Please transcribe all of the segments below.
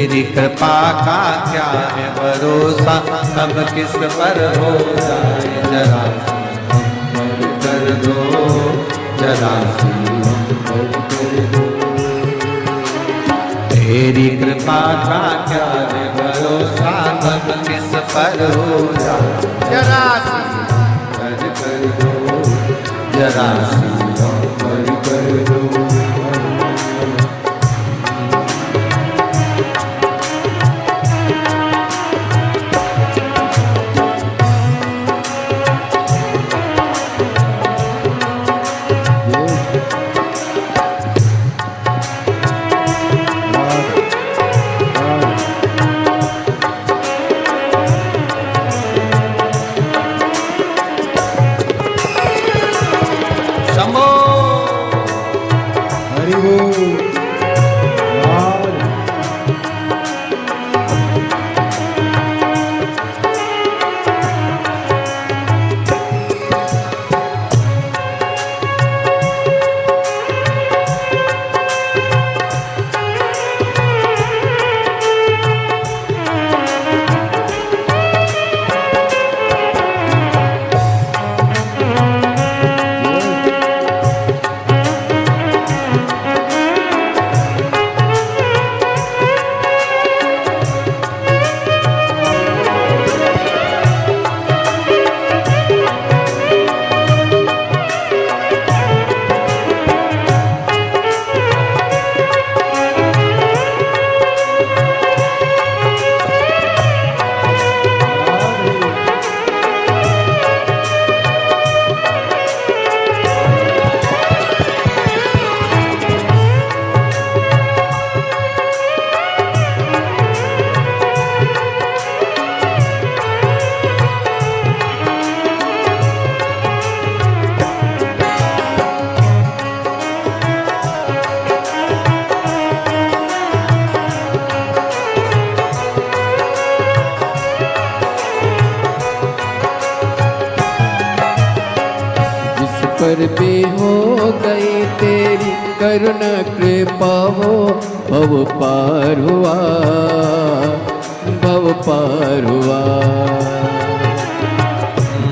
तेरी कृपा का क्या है भरोसा, कब किस पर हो जाए। जरा कर दो, जरा कर दो। तेरी कृपा का क्या है भरोसा, कब किस पर हो जाए। जरा कर दो, जरा कर दो। पर भी हो गई तेरी करुणा कृपा हो, भव पार हुआ, भव पार हुआ।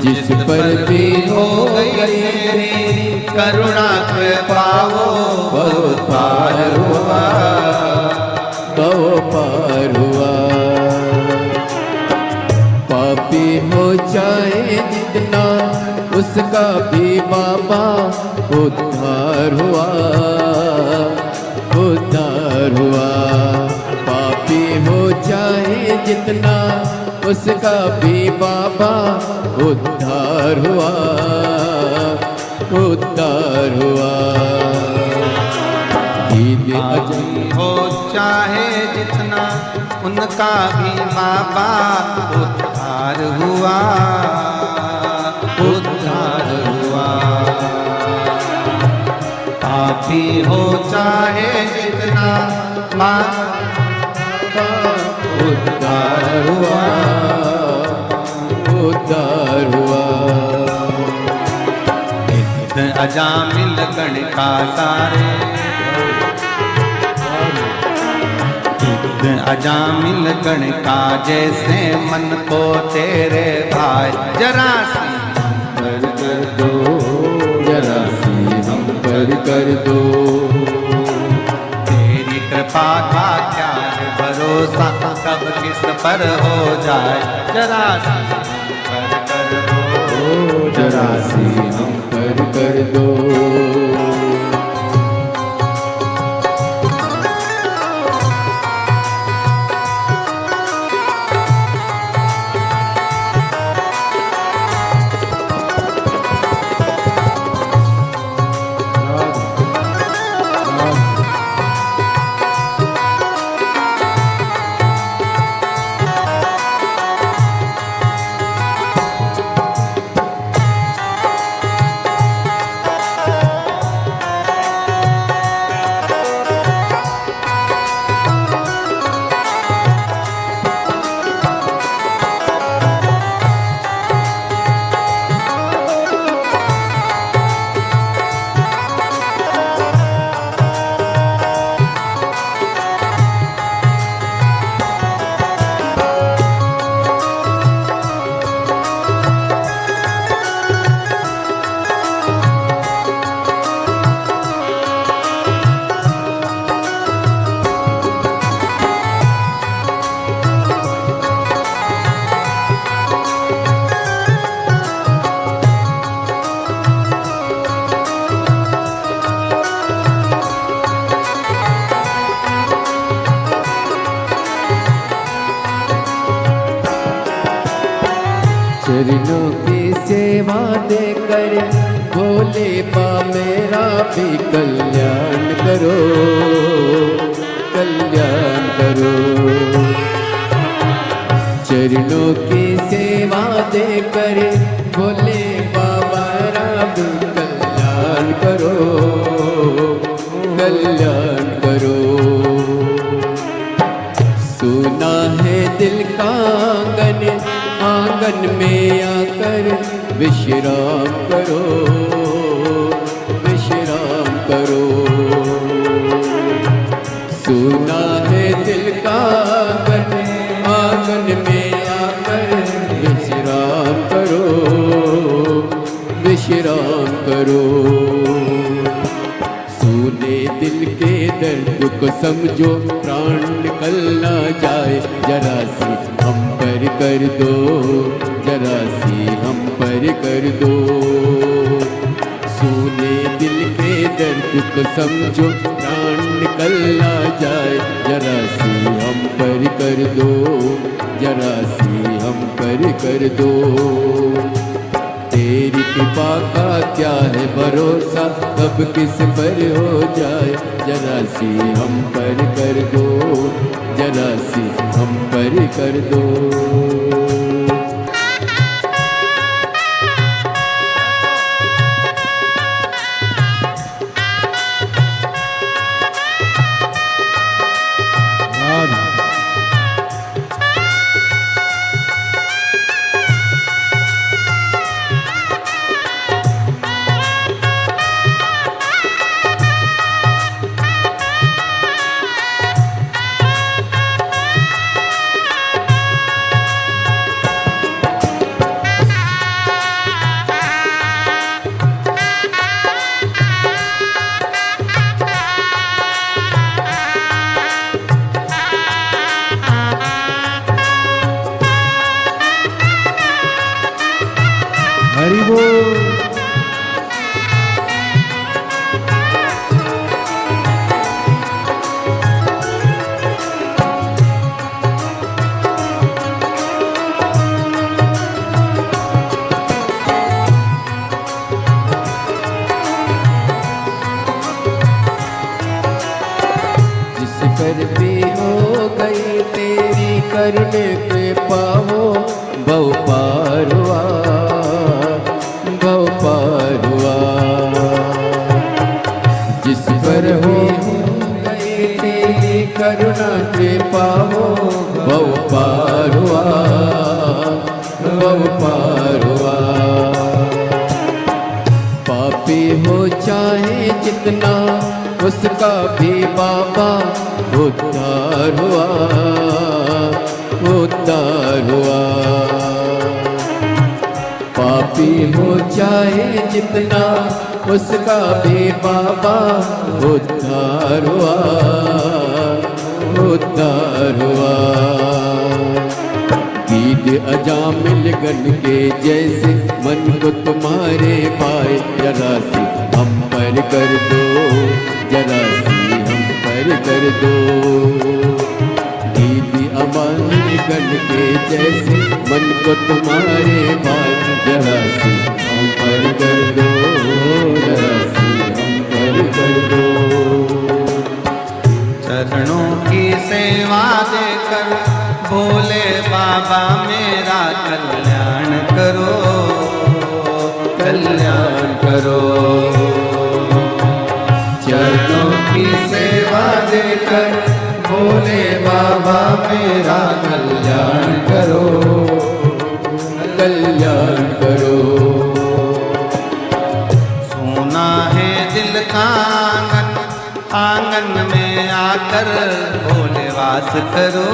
जिस पर भी हो गई तेरी करुणा कृपा हो, भव पार हुआ, भव पार हुआ। पापी हो जाए जितना उसका भी बाबा उद्धार हुआ, उद्धार हुआ। पापी हो जाए जितना उसका भी बाबा उद्धार हुआ, उद्धार हुआ। पापी हो चाहे जितना उनका भी बाबा उद्धार हुआ, उद्धार हुआ। पापी हो चाहे जितना बाबा उद्धार हुआ, उद्धार हुआ। अजामिल गण का सारे, अजामिल गण का जैसे मन को तेरे भाई। जरा कर दो, जरा हम कर दो। तेरी कृपा का क्या है भरोसा, कब किस पर हो जाए। जरा कर दो, जरा हम कर दो। चरणों की सेवा देकर भोले बा मेरा भी कल्याण करो, कल्याण करो। चरणों की सेवा देकर भोले बाबा भी कल्याण करो, कल्याण करो। सुना है दिल का आंगन, आंगन में आकर विश्राम करो, विश्राम करो। सुना है दिल का आंगन, आंगन में आकर विश्राम करो, विश्राम करो। सुने दिल के दर्द को समझो, प्राण निकल ना जाए, जरा सी हम पर कर दो, जरा सी हम पर कर दो। सुने दिल के दर्द को समझो, प्राण निकल ना जाए, जरा सी हम पर कर दो, जरा सी हम पर कर दो। तेरी कृपा का क्या है भरोसा, कब किस पर हो जाए, जरा सी हम पर कर दो, जरा सी हम पर कर दो। हरि बोल। जिस पर भी हो गई तेरी करने पे पाओ, बहु पार हुआ, बहु पार हुआ। जिस पर हो गई तेरी करुणा कृपा हो, बहु पार हुआ, बहु पार हुआ। पापी हो चाहे जितना, उसका भी बाबा उद्धार हुआ, उद्धार हुआ। पापी हो चाहे जितना, उसका भी बाबा उद्धार हुआ, उद्धार हुआ। गीत अजामिल गण के जैसे मन को तुम्हारे पाए, जरा सी हम पर कर दो, जरा सी हम पर कर दो। दीदी अमन गण के जैसे मन को तुम्हारे पाए, जरा सी हम पर कर दो, जरा सी हम पर कर दो। चरणों की सेवा देकर भोले बाबा मेरा कल्याण करो, कल्याण करो। चरणों की सेवा देकर भोले बाबा मेरा कल्याण करो, कल्याण करो। सोना है दिल का आंगन, आंगन में आकर भोले वास करो,